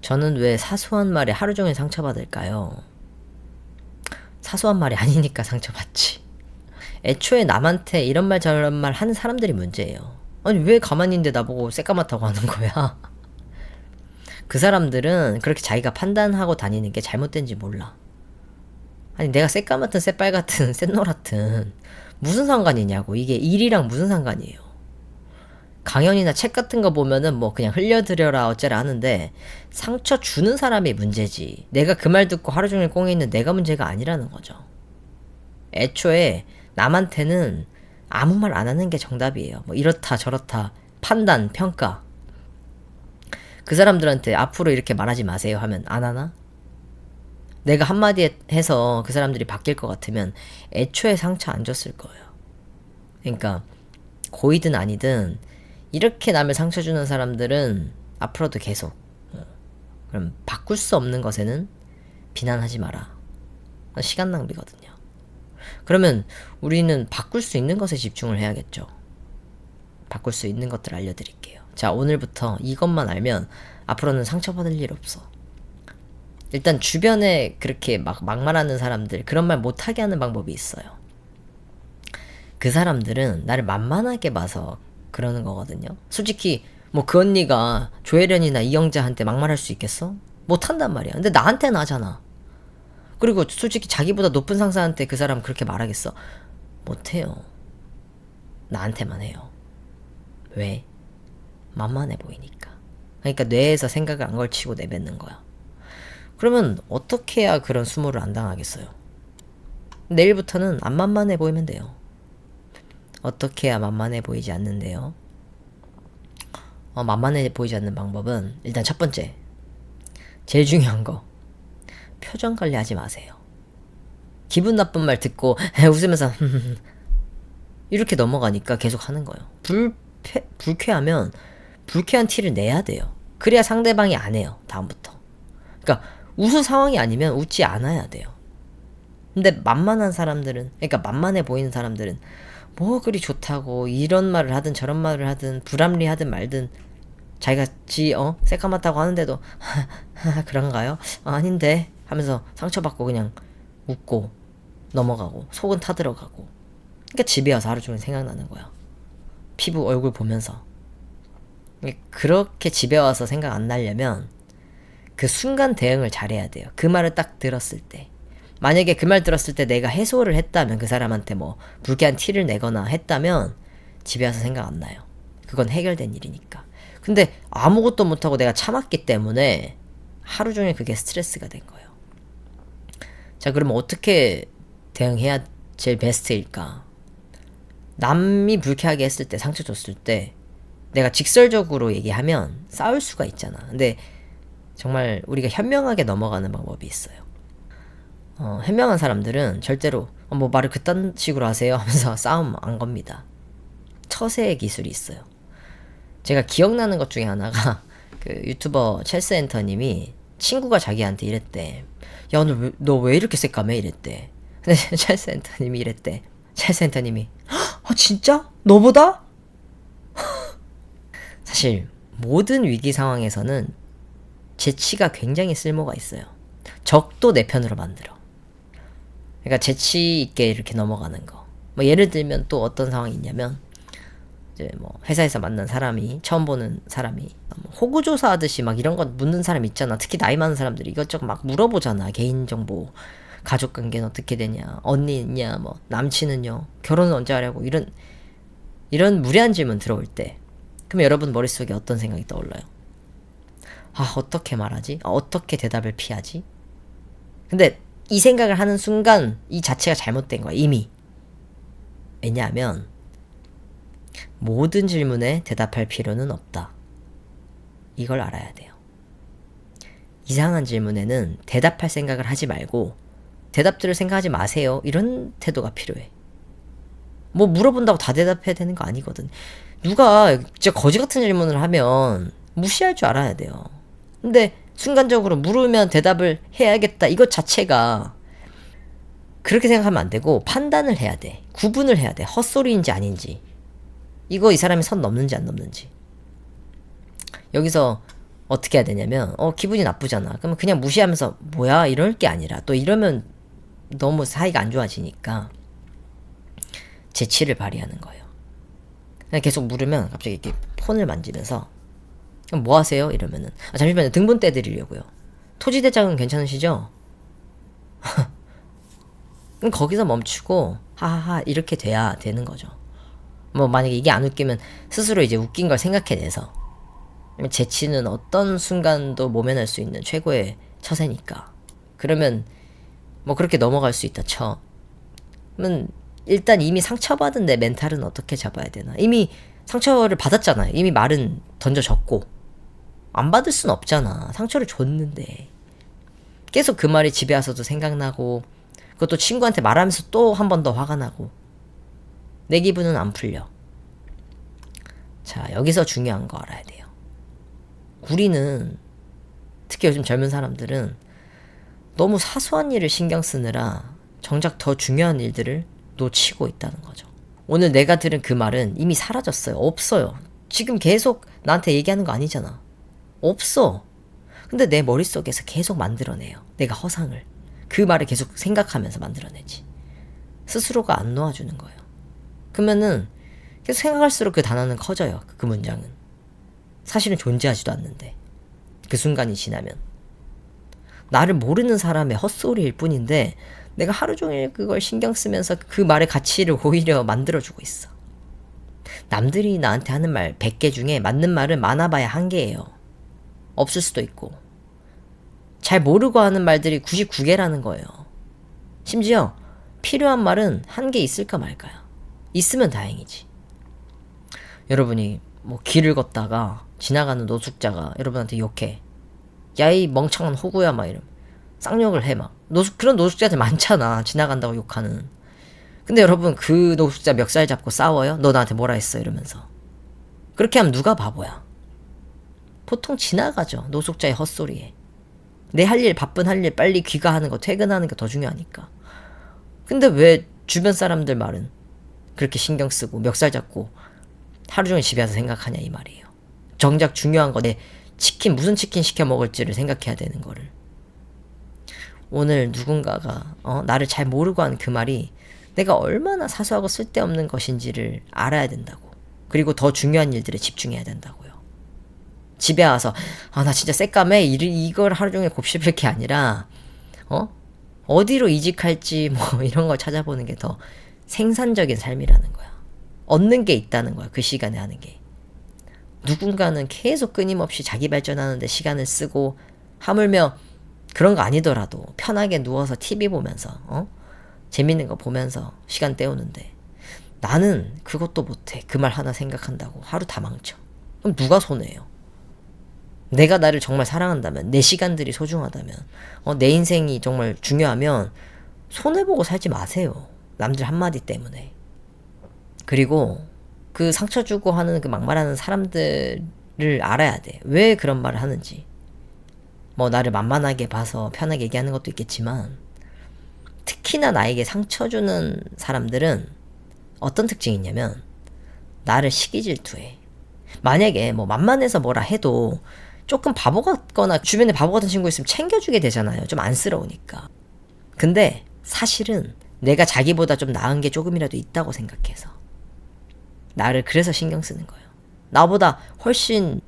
저는 왜 사소한 말에 하루 종일 상처받을까요? 사소한 말이 아니니까 상처받지. 애초에 남한테 이런 말 저런 말 하는 사람들이 문제예요. 아니 왜 가만히 있는데 나보고 새까맣다고 하는 거야? 그 사람들은 그렇게 자기가 판단하고 다니는 게 잘못된지 몰라. 아니 내가 새까맣든 새빨갛든 샛노랗든 무슨 상관이냐고. 이게 일이랑 무슨 상관이에요. 강연이나 책 같은 거 보면은 뭐 그냥 흘려들여라 어쩌라 하는데 상처 주는 사람이 문제지. 내가 그 말 듣고 하루 종일 꽁에 있는 내가 문제가 아니라는 거죠. 애초에 남한테는 아무 말 안 하는 게 정답이에요. 뭐 이렇다 저렇다 판단 평가. 그 사람들한테 앞으로 이렇게 말하지 마세요 하면 안 하나? 내가 한마디 해서 그 사람들이 바뀔 것 같으면 애초에 상처 안 줬을 거예요. 그러니까 고이든 아니든 이렇게 남을 상처 주는 사람들은 앞으로도 계속 그럼 바꿀 수 없는 것에는 비난하지 마라. 시간 낭비거든요. 그러면 우리는 바꿀 수 있는 것에 집중을 해야겠죠. 바꿀 수 있는 것들 알려드릴게요. 자, 오늘부터 이것만 알면 앞으로는 상처받을 일 없어. 일단 주변에 그렇게 막말하는 사람들, 그런 말 못하게 하는 방법이 있어요. 그 사람들은 나를 만만하게 봐서 그러는 거거든요. 솔직히 뭐 그 언니가 조혜련이나 이영자한테 막말할 수 있겠어? 못한단 말이야. 근데 나한테는 하잖아. 그리고 솔직히 자기보다 높은 상사한테 그 사람 그렇게 말하겠어? 못해요. 나한테만 해요. 왜? 만만해 보이니까. 그러니까 뇌에서 생각을 안 걸치고 내뱉는 거야. 그러면 어떻게 해야 그런 수모를 안 당하겠어요? 내일부터는 안 만만해 보이면 돼요. 어떻게 해야 만만해 보이지 않는데요? 만만해 보이지 않는 방법은 일단 첫 번째, 제일 중요한 거, 표정 관리하지 마세요. 기분 나쁜 말 듣고 웃으면서 이렇게 넘어가니까 계속 하는 거예요. 불쾌하면 불쾌한 티를 내야 돼요. 그래야 상대방이 안 해요. 다음부터. 그러니까 웃을 상황이 아니면 웃지 않아야 돼요. 근데 만만한 사람들은, 그러니까 만만해 보이는 사람들은 뭐 그리 좋다고 이런 말을 하든 저런 말을 하든 불합리하든 말든 자기가 새까맣다고 하는데도 그런가요? 아닌데 하면서 상처받고 그냥 웃고 넘어가고 속은 타들어가고. 그러니까 집에 와서 하루 종일 생각나는 거야. 피부 얼굴 보면서. 그렇게 집에 와서 생각 안 나려면 그 순간 대응을 잘해야 돼요. 그 말을 딱 들었을 때. 만약에 그 말 들었을 때 내가 해소를 했다면, 그 사람한테 뭐 불쾌한 티를 내거나 했다면 집에 와서 생각 안 나요. 그건 해결된 일이니까. 근데 아무것도 못하고 내가 참았기 때문에 하루 종일 그게 스트레스가 된 거예요. 자, 그러면 어떻게 대응해야 제일 베스트일까? 남이 불쾌하게 했을 때, 상처 줬을 때 내가 직설적으로 얘기하면 싸울 수가 있잖아. 근데 정말 우리가 현명하게 넘어가는 방법이 있어요. 현명한 사람들은 절대로 뭐 말을 그딴 식으로 하세요 하면서 싸움 안 겁니다. 처세의 기술이 있어요. 제가 기억나는 것 중에 하나가 그 유튜버 첼스 엔터님이 친구가 자기한테 이랬대. 야, 너 왜 이렇게 새까매? 이랬대. 근데 첼스 엔터님이 이랬대. 첼스 엔터님이 진짜? 너보다? 사실 모든 위기 상황에서는 재치가 굉장히 쓸모가 있어요. 적도 내 편으로 만들어. 그러니까 재치 있게 이렇게 넘어가는 거. 뭐 예를 들면 또 어떤 상황이 있냐면, 이제 뭐 회사에서 만난 사람이, 처음 보는 사람이 호구조사 하듯이 막 이런 거 묻는 사람 있잖아. 특히 나이 많은 사람들이 이것저것 막 물어보잖아. 개인정보, 가족관계는 어떻게 되냐, 언니 있냐, 뭐 남친은요, 결혼은 언제 하려고, 이런 무례한 질문 들어올 때, 그럼 여러분 머릿속에 어떤 생각이 떠올라요? 어떻게 말하지? 어떻게 대답을 피하지? 근데 이 생각을 하는 순간 이 자체가 잘못된 거야, 이미. 왜냐하면 모든 질문에 대답할 필요는 없다. 이걸 알아야 돼요. 이상한 질문에는 대답할 생각을 하지 말고 대답 들을 생각하지 마세요. 이런 태도가 필요해. 뭐 물어본다고 다 대답해야 되는 거 아니거든. 누가 진짜 거지 같은 질문을 하면 무시할 줄 알아야 돼요. 근데 순간적으로 물으면 대답을 해야겠다. 이것 자체가 그렇게 생각하면 안 되고 판단을 해야 돼. 구분을 해야 돼. 헛소리인지 아닌지. 이거 이 사람이 선 넘는지 안 넘는지. 여기서 어떻게 해야 되냐면 기분이 나쁘잖아. 그러면 그냥 무시하면서 뭐야 이럴 게 아니라, 또 이러면 너무 사이가 안 좋아지니까 재치를 발휘하는 거예요. 그냥 계속 물으면 갑자기 이렇게 폰을 만지면서 그럼 뭐 하세요? 이러면은 잠시만요, 등본 떼드리려고요. 토지대장은 괜찮으시죠? 그럼 거기서 멈추고 하하하 이렇게 돼야 되는 거죠. 뭐 만약에 이게 안 웃기면 스스로 이제 웃긴 걸 생각해내서, 재치는 어떤 순간도 모면할 수 있는 최고의 처세니까. 그러면 뭐 그렇게 넘어갈 수 있다 쳐. 그러면 일단 이미 상처받은 내 멘탈은 어떻게 잡아야 되나. 이미 상처를 받았잖아요. 이미 말은 던져졌고 안 받을 순 없잖아. 상처를 줬는데 계속 그 말이 집에 와서도 생각나고, 그것도 친구한테 말하면서 또 한 번 더 화가 나고, 내 기분은 안 풀려. 자, 여기서 중요한 거 알아야 돼요. 우리는, 특히 요즘 젊은 사람들은 너무 사소한 일을 신경 쓰느라 정작 더 중요한 일들을 놓치고 있다는 거죠. 오늘 내가 들은 그 말은 이미 사라졌어요. 없어요. 지금 계속 나한테 얘기하는 거 아니잖아. 없어. 근데 내 머릿속에서 계속 만들어내요. 내가 허상을. 그 말을 계속 생각하면서 만들어내지. 스스로가 안 놓아주는 거예요. 그러면은 계속 생각할수록 그 단어는 커져요. 그 문장은. 사실은 존재하지도 않는데. 그 순간이 지나면. 나를 모르는 사람의 헛소리일 뿐인데 내가 하루 종일 그걸 신경 쓰면서 그 말의 가치를 오히려 만들어주고 있어. 남들이 나한테 하는 말 100개 중에 맞는 말은 많아봐야 1개예요. 없을 수도 있고. 잘 모르고 하는 말들이 99개라는 거예요. 심지어 필요한 말은 1개 있을까 말까요. 있으면 다행이지. 여러분이 뭐 길을 걷다가 지나가는 노숙자가 여러분한테 욕해. 야, 이 멍청한 호구야, 막 이러면 쌍욕을 해. 막 그런 노숙자들 많잖아. 지나간다고 욕하는. 근데 여러분, 그 노숙자 멱살 잡고 싸워요? 너 나한테 뭐라 했어? 이러면서. 그렇게 하면 누가 바보야? 보통 지나가죠. 노숙자의 헛소리에. 내 할 일, 바쁜 할 일 빨리 귀가하는 거, 퇴근하는 게 더 중요하니까. 근데 왜 주변 사람들 말은 그렇게 신경 쓰고 멱살 잡고 하루 종일 집에 와서 생각하냐, 이 말이에요. 정작 중요한 거, 내 치킨, 무슨 치킨 시켜 먹을지를 생각해야 되는 거를. 오늘 누군가가 나를 잘 모르고 한 그 말이 내가 얼마나 사소하고 쓸데없는 것인지를 알아야 된다고. 그리고 더 중요한 일들에 집중해야 된다고요. 집에 와서 나 진짜 새까매 이걸 하루 종일 곱씹을 게 아니라 어디로 이직할지 뭐 이런 걸 찾아보는 게 더 생산적인 삶이라는 거야. 얻는 게 있다는 거야. 그 시간에 하는 게. 누군가는 계속 끊임없이 자기 발전하는데 시간을 쓰고, 하물며 그런 거 아니더라도 편하게 누워서 TV 보면서 재밌는 거 보면서 시간 때우는데, 나는 그것도 못해. 그 말 하나 생각한다고 하루 다 망쳐. 그럼 누가 손해요? 내가 나를 정말 사랑한다면, 내 시간들이 소중하다면, 내 인생이 정말 중요하면 손해보고 살지 마세요. 남들 한마디 때문에. 그리고 그 상처 주고 하는 그 막말하는 사람들을 알아야 돼. 왜 그런 말을 하는지. 뭐 나를 만만하게 봐서 편하게 얘기하는 것도 있겠지만, 특히나 나에게 상처 주는 사람들은 어떤 특징이 있냐면 나를 시기 질투해. 만약에 뭐 만만해서 뭐라 해도 조금 바보 같거나 주변에 바보 같은 친구 있으면 챙겨주게 되잖아요. 좀 안쓰러우니까. 근데 사실은 내가 자기보다 좀 나은 게 조금이라도 있다고 생각해서 나를 그래서 신경 쓰는 거예요. 나보다 훨씬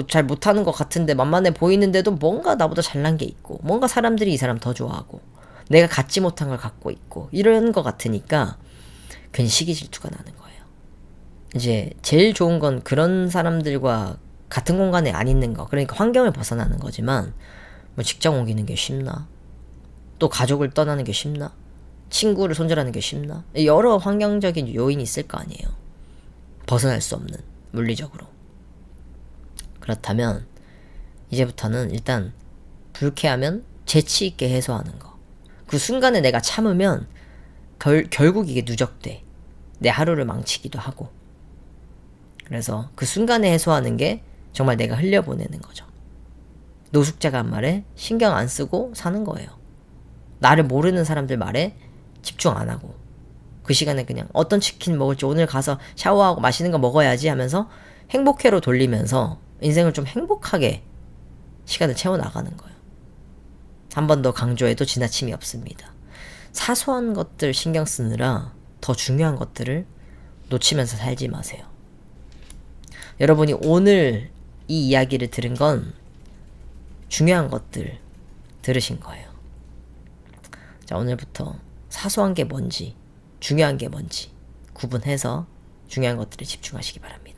잘 못하는 것 같은데 만만해 보이는데도 뭔가 나보다 잘난 게 있고, 뭔가 사람들이 이 사람 더 좋아하고, 내가 갖지 못한 걸 갖고 있고, 이런 것 같으니까 괜히 시기 질투가 나는 거예요. 이제 제일 좋은 건 그런 사람들과 같은 공간에 안 있는 거, 그러니까 환경을 벗어나는 거지만, 뭐 직장 옮기는 게 쉽나? 또 가족을 떠나는 게 쉽나? 친구를 손절하는 게 쉽나? 여러 환경적인 요인이 있을 거 아니에요. 벗어날 수 없는, 물리적으로. 그렇다면 이제부터는 일단 불쾌하면 재치 있게 해소하는 거. 그 순간에 내가 참으면 결국 이게 누적돼. 내 하루를 망치기도 하고. 그래서 그 순간에 해소하는 게 정말 내가 흘려보내는 거죠. 노숙자가 한 말에 신경 안 쓰고 사는 거예요. 나를 모르는 사람들 말에 집중 안 하고, 그 시간에 그냥 어떤 치킨 먹을지, 오늘 가서 샤워하고 맛있는 거 먹어야지 하면서 행복회로 돌리면서 인생을 좀 행복하게 시간을 채워나가는 거예요. 한 번 더 강조해도 지나침이 없습니다. 사소한 것들 신경 쓰느라 더 중요한 것들을 놓치면서 살지 마세요. 여러분이 오늘 이 이야기를 들은 건 중요한 것들 들으신 거예요. 자, 오늘부터 사소한 게 뭔지, 중요한 게 뭔지 구분해서 중요한 것들에 집중하시기 바랍니다.